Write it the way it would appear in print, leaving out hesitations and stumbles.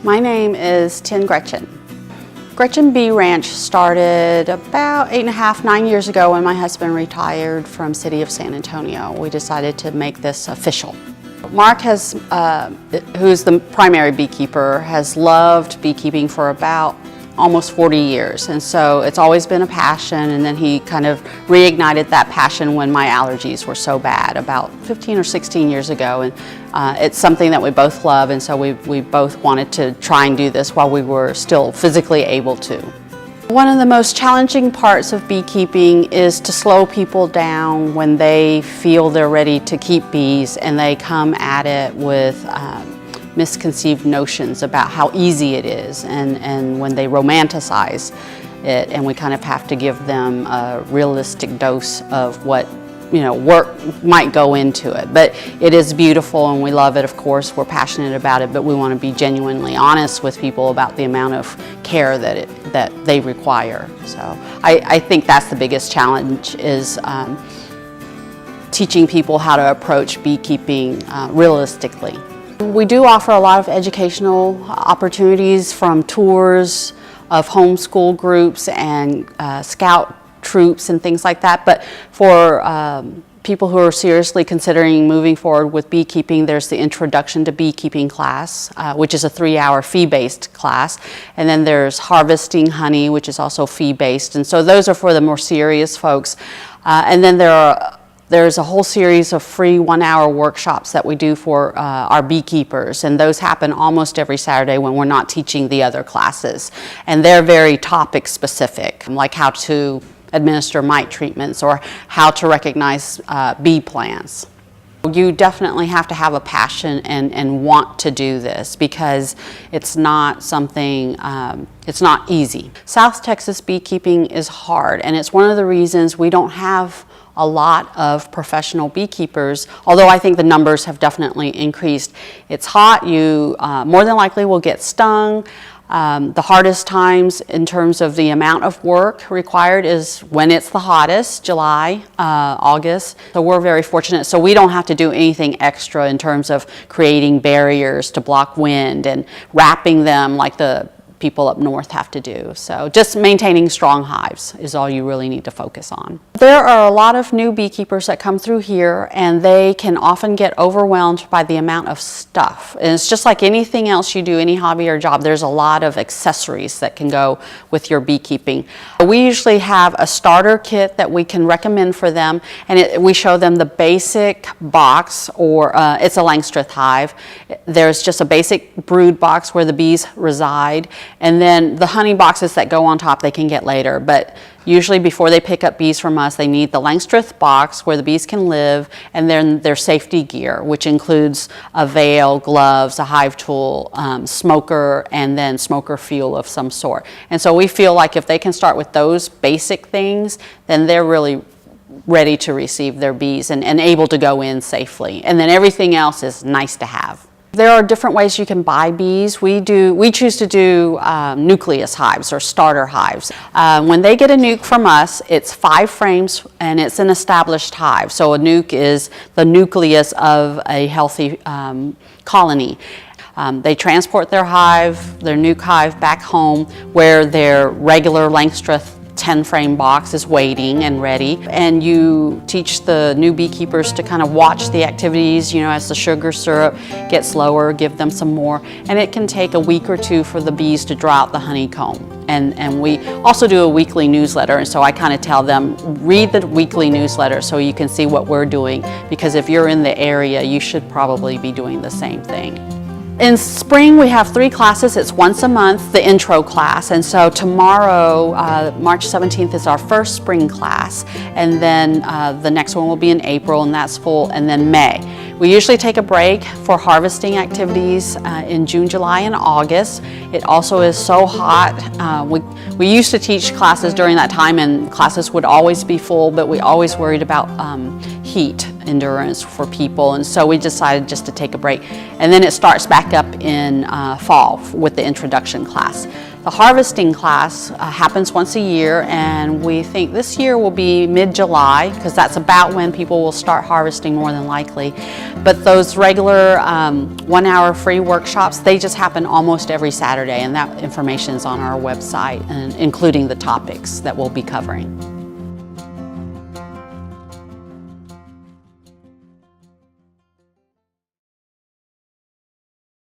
My name is Gretchen. Gretchen Bee Ranch started about 8.5, 9 years ago when my husband retired from City of San Antonio. We decided to make this official. Mark has, who's the primary beekeeper, has loved beekeeping for about almost 40 years, and so it's always been a passion, and then he kind of reignited that passion when my allergies were so bad about 15 or 16 years ago, and it's something that we both love, and so we both wanted to try and do this while we were still physically able to. One of the most challenging parts of beekeeping is to slow people down when they feel they're ready to keep bees and they come at it with misconceived notions about how easy it is, and when they romanticize it, and we kind of have to give them a realistic dose of what work might go into it. But it is beautiful and we love it, of course, we're passionate about it, but we want to be genuinely honest with people about the amount of care that they require. So I think that's the biggest challenge, is teaching people how to approach beekeeping realistically. We do offer a lot of educational opportunities, from tours of homeschool groups and scout troops and things like that. But for people who are seriously considering moving forward with beekeeping, there's the Introduction to Beekeeping class, which is a 3-hour fee-based class. And then there's Harvesting Honey, which is also fee-based. And so those are for the more serious folks. And then there's a whole series of free 1-hour workshops that we do for our beekeepers, and those happen almost every Saturday when we're not teaching the other classes. And they're very topic specific, like how to administer mite treatments or how to recognize bee plants. You definitely have to have a passion and want to do this, because it's not something, it's not easy. South Texas beekeeping is hard, and it's one of the reasons we don't have a lot of professional beekeepers, although I think the numbers have definitely increased. It's hot, you more than likely will get stung. The hardest times in terms of the amount of work required is when it's the hottest, July, August. So we're very fortunate. So we don't have to do anything extra in terms of creating barriers to block wind and wrapping them like the people up north have to do. So just maintaining strong hives is all you really need to focus on. There are a lot of new beekeepers that come through here, and they can often get overwhelmed by the amount of stuff. And it's just like anything else you do, any hobby or job, there's a lot of accessories that can go with your beekeeping. We usually have a starter kit that we can recommend for them, and we show them the basic box, or it's a Langstroth hive. There's just a basic brood box where the bees reside, and then the honey boxes that go on top they can get later. But usually before they pick up bees from us, they need the Langstroth box where the bees can live, and then their safety gear, which includes a veil, gloves, a hive tool, smoker, and then smoker fuel of some sort. And so we feel like if they can start with those basic things, then they're really ready to receive their bees and able to go in safely. And then everything else is nice to have. There are different ways you can buy bees. We choose to do nucleus hives, or starter hives. When they get a nuke from us, it's 5 frames and it's an established hive. So a nuke is the nucleus of a healthy colony. They transport their nuke hive back home, where their regular Langstroth 10-frame box is waiting and ready, and you teach the new beekeepers to kind of watch the activities, as the sugar syrup gets lower, give them some more, and it can take a week or 2 for the bees to draw out the honeycomb. And we also do a weekly newsletter, and so I kind of tell them, read the weekly newsletter so you can see what we're doing, because if you're in the area, you should probably be doing the same thing. In spring, we have 3 classes. It's once a month, the intro class. And so tomorrow, March 17th, is our first spring class. And then the next one will be in April, and that's full, and then May. We usually take a break for harvesting activities in June, July, and August. It also is so hot. We used to teach classes during that time, and classes would always be full, but we always worried about heat endurance for people, and so we decided just to take a break. And then it starts back up in fall with the introduction class. The harvesting class happens once a year, and we think this year will be mid-July, because that's about when people will start harvesting more than likely. But those regular 1 hour free workshops, they just happen almost every Saturday, and that information is on our website, and including the topics that we'll be covering.